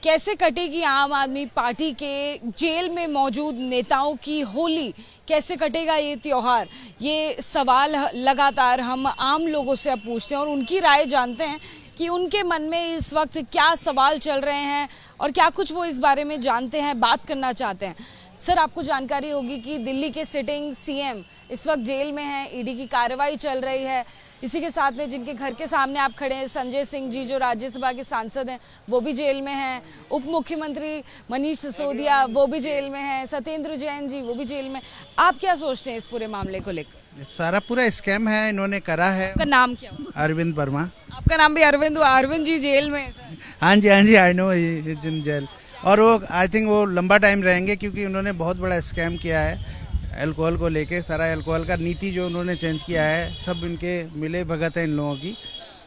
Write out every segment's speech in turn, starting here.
कैसे कटेगी आम आदमी पार्टी के जेल में मौजूद नेताओं की होली? कैसे कटेगा ये त्योहार? ये सवाल लगातार हम आम लोगों से अब पूछते हैं और उनकी राय जानते हैं कि उनके मन में इस वक्त क्या सवाल चल रहे हैं और क्या कुछ वो इस बारे में जानते हैं, बात करना चाहते हैं। सर, आपको जानकारी होगी कि दिल्ली के सिटिंग सीएम इस वक्त जेल में हैं, ईडी की कार्रवाई चल रही है। इसी के साथ में जिनके घर के सामने आप खड़े हैं, संजय सिंह जी जो राज्यसभा के सांसद हैं, वो भी जेल में हैं। उप मुख्यमंत्री मनीष सिसोदिया वो भी जेल में हैं। सत्येंद्र जैन जी वो भी जेल में। आप क्या सोचते हैं इस पूरे मामले को लेकर? सारा पूरा स्कैम है, इन्होंने करा है। आपका नाम क्या हुआ? अरविंद वर्मा। आपका नाम भी अरविंद हुआ? अरविंद जी जेल में है सर? हाँ जी आई नो इन जेल। और वो आई थिंक वो लंबा टाइम रहेंगे क्योंकि उन्होंने बहुत बड़ा स्कैम किया है अल्कोहल को लेके। सारा अल्कोहल का नीति जो उन्होंने चेंज किया है, सब इनके मिले भगत हैं इन लोगों की।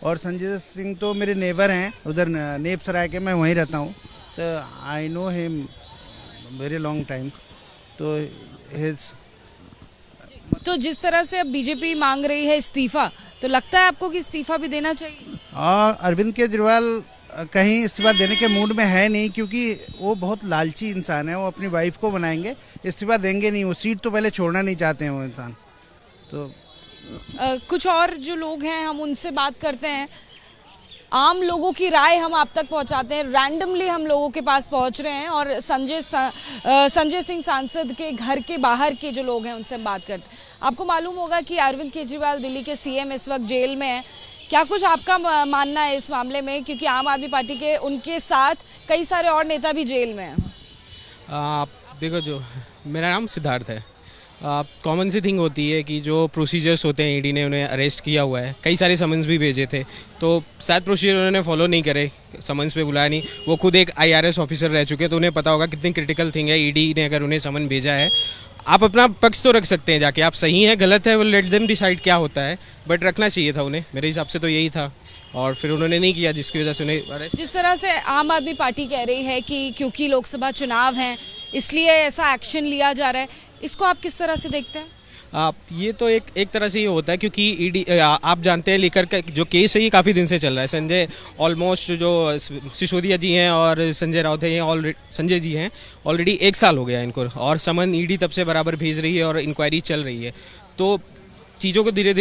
और संजय सिंह तो मेरे नेबर हैं, उधर नेप सराय के, मैं वहीं रहता हूँ, तो I know him very long time. तो हिज तो जिस तरह से अब बीजेपी मांग रही है इस्तीफा, तो लगता है आपको कि इस्तीफा भी देना चाहिए? अरविंद केजरीवाल कहीं इस्तीफा देने के मूड में है नहीं, क्योंकि वो बहुत लालची इंसान है। वो अपनी वाइफ को बनाएंगे, इस्तीफा देंगे नहीं। वो सीट तो पहले छोड़ना नहीं चाहते हैं वो इंसान। तो कुछ और जो लोग हैं हम उनसे बात करते हैं। आम लोगों की राय हम आप तक पहुंचाते हैं। रैंडमली हम लोगों के पास पहुंच रहे हैं और संजय सिंह सांसद के घर के बाहर के जो लोग हैं उनसे हम बात करते हैं। आपको मालूम होगा कि अरविंद केजरीवाल दिल्ली के सीएम इस वक्त जेल में है। क्या कुछ आपका मानना है इस मामले में, क्योंकि आम आदमी पार्टी के उनके साथ कई सारे और नेता भी जेल में हैं? देखो, जो मेरा नाम सिद्धार्थ है। कॉमन सी थिंग होती है कि जो प्रोसीजर्स होते हैं, ईडी ने उन्हें अरेस्ट किया हुआ है, कई सारे समन्स भी भेजे थे, तो शायद प्रोसीजर उन्होंने फॉलो नहीं करे, समन्स पे बुलाया नहीं। वो खुद एक IRS ऑफिसर रह चुके हैं, तो उन्हें पता होगा कितनी क्रिटिकल थिंग है। ईडी ने अगर उन्हें समन भेजा है, आप अपना पक्ष तो रख सकते हैं जाके, आप सही है गलत है वो लेट देम डिसाइड क्या होता है, बट रखना चाहिए था उन्हें, मेरे हिसाब से तो यही था। और फिर उन्होंने नहीं किया, जिसकी वजह से उन्हें अरेस्ट। जिस तरह से आम आदमी पार्टी कह रही है कि क्योंकि लोकसभा चुनाव हैं इसलिए ऐसा एक्शन लिया जा रहा है, इसको आप किस तरह से देखते हैं? ये तो एक तरह से ये होता है, क्योंकि ईडी आप जानते हैं लेकर का जो केस है ये काफ़ी दिन से चल रहा है। संजय ऑलमोस्ट जो सिसोदिया जी हैं और संजय राउत है, ये संजय जी हैं, ऑलरेडी 1 साल हो गया इनको, और समन ईडी तब से बराबर भेज रही है और इंक्वायरी चल रही है। तो चीज़ों को धीरे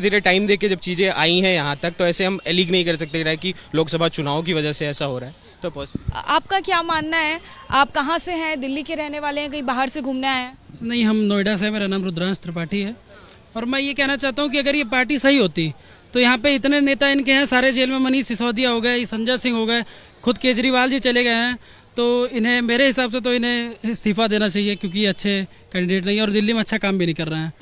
धीरे टाइम दे के जब चीज़ें आई हैं यहाँ तक, तो ऐसे हम एलिग नहीं कर सकते कि लोकसभा चुनाव की वजह से ऐसा हो रहा है। तो आपका क्या मानना है? आप कहाँ से हैं? दिल्ली के रहने वाले हैं, कहीं बाहर से घूमने आए हैं? नहीं, हम नोएडा से। मेरा नाम रुद्रांश त्रिपाठी है। और मैं ये कहना चाहता हूँ कि अगर ये पार्टी सही होती तो यहाँ पे इतने नेता इनके हैं सारे जेल में। मनीष सिसोदिया हो गए, संजय सिंह हो गए, खुद केजरीवाल जी चले गए हैं। तो इन्हें, मेरे हिसाब से तो इन्हें इस्तीफा देना चाहिए, क्योंकि ये अच्छे कैंडिडेट नहीं है और दिल्ली में अच्छा काम भी नहीं कर रहे हैं।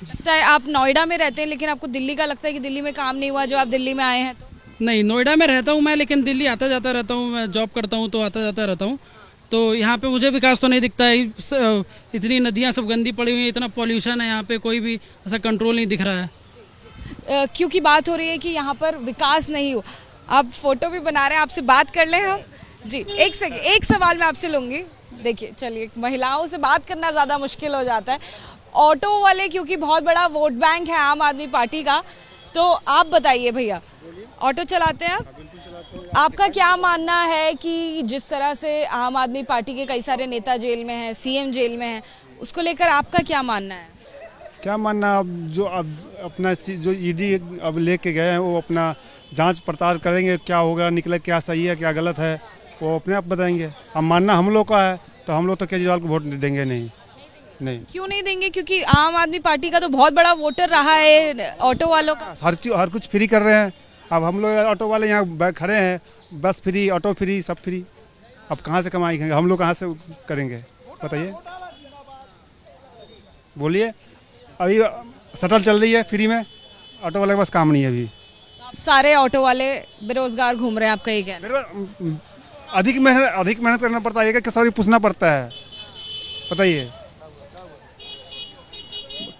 लगता है आप नोएडा में रहते हैं, लेकिन आपको दिल्ली का लगता है कि दिल्ली में काम नहीं हुआ जो आप दिल्ली में आए हैं? तो नहीं, नोएडा में रहता हूँ मैं, लेकिन दिल्ली आता जाता रहता हूँ। मैं जॉब करता हूँ तो आता जाता रहता हूँ। तो यहाँ पे मुझे विकास तो नहीं दिखता है। इतनी नदियाँ सब गंदी पड़ी हुई हैं, इतना पॉल्यूशन है यहाँ पे, कोई भी ऐसा कंट्रोल नहीं दिख रहा है। क्योंकि बात हो रही है कि यहाँ पर विकास नहीं हो। आप फोटो भी बना रहे हैं, आपसे बात कर लें हम? जी, एक सेकंड, एक सवाल मैं आपसे लूँगी। देखिए, चलिए, महिलाओं से बात करना ज़्यादा मुश्किल हो जाता है। ऑटो वाले, क्योंकि बहुत बड़ा वोट बैंक है आम आदमी पार्टी का, तो आप बताइए भैया, ऑटो चलाते हैं आप? आपका क्या मानना है कि जिस तरह से आम आदमी पार्टी के कई सारे नेता जेल में हैं, सीएम जेल में हैं, उसको लेकर आपका क्या मानना है? क्या मानना, अब अपना जो ईडी अब लेके गए हैं वो अपना जांच पड़ताल करेंगे, क्या होगा, निकले क्या सही है क्या गलत है, वो अपने आप बताएंगे। अब मानना हम लोग का है, तो हम लोग तो केजरीवाल को वोट देंगे नहीं। क्यों नहीं देंगे? क्योंकि आम आदमी पार्टी का तो बहुत बड़ा वोटर रहा है ऑटो वालों का। हर कुछ फ्री कर रहे हैं। अब हम लोग ऑटो वाले यहाँ खड़े हैं, बस फ्री, ऑटो फ्री, सब फ्री। अब कहाँ से कमाई करेंगे हम लोग, कहाँ से करेंगे बताइए, बोलिए। अभी शटल चल रही है फ्री में, ऑटो वाले के पास काम नहीं है अभी। आप सारे ऑटो वाले बेरोजगार घूम रहे हैं, आपका ये कहना? अधिक मेहनत करना पड़ता है, एक सॉरी पूछना पड़ता है, बताइए।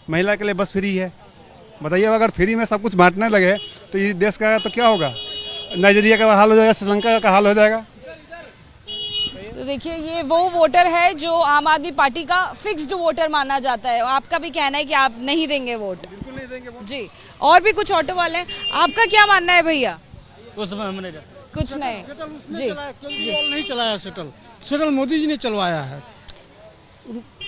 महिला के लिए बस फ्री है, बताइए। अगर फ्री में सब कुछ बांटने लगे तो ये देश का तो क्या होगा? नाइजीरिया का हाल हो जाएगा, श्रीलंका का हाल हो जाएगा। तो देखिए, ये वो वोटर है जो आम आदमी पार्टी का फिक्स्ड वोटर माना जाता है। आपका भी कहना है कि आप नहीं देंगे वोट? बिल्कुल नहीं देंगे वोट। जी, और भी कुछ ऑटो वाले हैं, आपका क्या मानना है भैया? कुछ नहीं जी केजरीवाल नहीं चलाया शटल मोदी जी ने चलवाया है।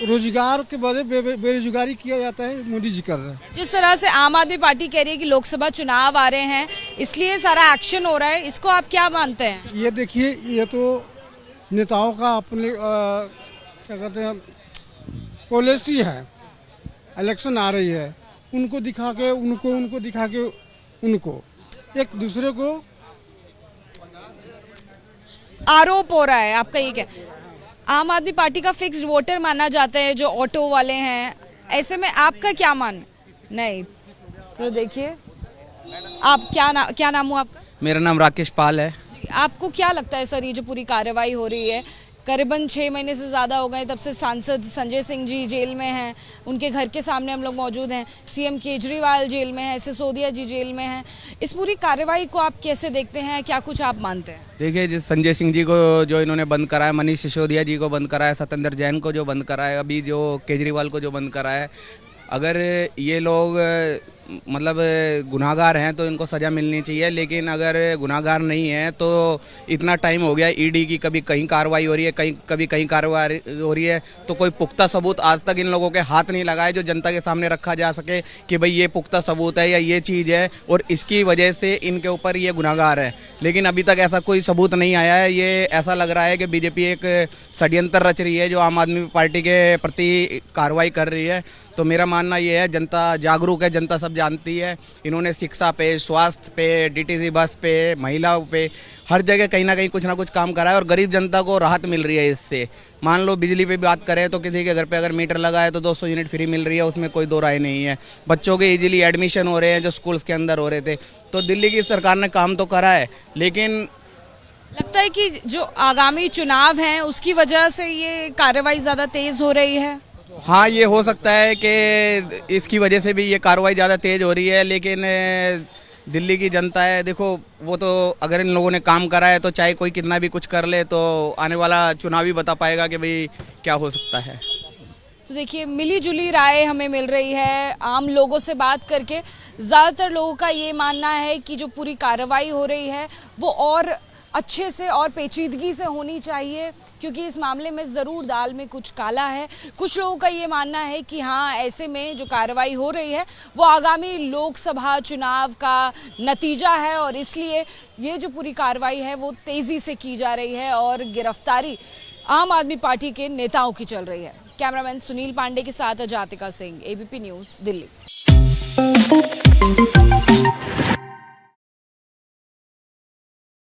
रोजगार के बदले बेरोजगारी किया जाता है, मोदी जी कर रहे हैं। जिस तरह से आम आदमी पार्टी कह रही है कि लोकसभा चुनाव आ रहे हैं इसलिए सारा एक्शन हो रहा है, इसको आप क्या मानते हैं? ये देखिए, ये तो नेताओं का अपने क्या कहते हैं पॉलिसी है। इलेक्शन आ रही है, उनको दिखा के उनको दिखा के उनको एक दूसरे को आरोप हो रहा है आपका, ये क्या? आम आदमी पार्टी का फिक्स्ड वोटर माना जाता है जो ऑटो वाले हैं, ऐसे में आपका क्या मान? नहीं तो देखिए, आप क्या नाम हुआ आपका? मेरा नाम राकेश पाल है। आपको क्या लगता है सर, ये जो पूरी कार्रवाई हो रही है, करीबन 6 महीने से ज़्यादा हो गए तब से सांसद संजय सिंह जी जेल में हैं, उनके घर के सामने हम लोग मौजूद हैं, सीएम केजरीवाल जेल में हैं, सिसोदिया जी जेल में हैं, इस पूरी कार्रवाई को आप कैसे देखते हैं, क्या कुछ आप मानते हैं? देखिए, जिस संजय सिंह जी को जो इन्होंने बंद कराया, मनीष सिसोदिया जी को बंद कराया, सत्येंद्र जैन को जो बंद कराया, अभी जो केजरीवाल को जो बंद कराया, अगर ये लोग मतलब गुनाहगार हैं तो इनको सज़ा मिलनी चाहिए, लेकिन अगर गुनाहगार नहीं है तो इतना टाइम हो गया ईडी की कभी कहीं कार्रवाई हो रही है, कभी कहीं कार्रवाई हो रही है, तो कोई पुख्ता सबूत आज तक इन लोगों के हाथ नहीं लगाए जो जनता के सामने रखा जा सके कि भाई ये पुख्ता सबूत है या ये चीज़ है और इसकी वजह से इनके ऊपर ये गुनाहगार है। लेकिन अभी तक ऐसा कोई सबूत नहीं आया है। ये ऐसा लग रहा है कि बीजेपी एक षड्यंत्र रच रही है जो आम आदमी पार्टी के प्रति कार्रवाई कर रही है। तो मेरा मानना ये है, जनता जागरूक है, जनता सब जानती है। इन्होंने शिक्षा पे, स्वास्थ्य पे, डीटीसी बस पे, महिलाओं पे, हर जगह कहीं ना कहीं कुछ ना कुछ काम करा है और गरीब जनता को राहत मिल रही है इससे। मान लो बिजली पे बात करें तो किसी के घर पे अगर मीटर लगा है तो 200 यूनिट फ्री मिल रही है, उसमें कोई दो राय नहीं है। बच्चों के इजीली एडमिशन हो रहे हैं जो स्कूल्स के अंदर हो रहे थे। तो दिल्ली की सरकार ने काम तो करा है, लेकिन लगता है कि जो आगामी चुनाव हैं उसकी वजह से ये कार्रवाई ज़्यादा तेज़ हो रही है। हाँ, ये हो सकता है कि इसकी वजह से भी ये कार्रवाई ज़्यादा तेज़ हो रही है, लेकिन दिल्ली की जनता है, देखो वो तो अगर इन लोगों ने काम करा है तो चाहे कोई कितना भी कुछ कर ले तो आने वाला चुनाव ही बता पाएगा कि भाई क्या हो सकता है। तो देखिए, मिली जुली राय हमें मिल रही है आम लोगों से बात करके। ज़्यादातर लोगों का ये मानना है कि जो पूरी कार्रवाई हो रही है वो और अच्छे से और पेचीदगी से होनी चाहिए, क्योंकि इस मामले में ज़रूर दाल में कुछ काला है। कुछ लोगों का ये मानना है कि हाँ, ऐसे में जो कार्रवाई हो रही है वो आगामी लोकसभा चुनाव का नतीजा है और इसलिए ये जो पूरी कार्रवाई है वो तेज़ी से की जा रही है और गिरफ्तारी आम आदमी पार्टी के नेताओं की चल रही है। कैमरामैन सुनील पांडे के साथ अजातिका सिंह, एबीपी न्यूज़, दिल्ली।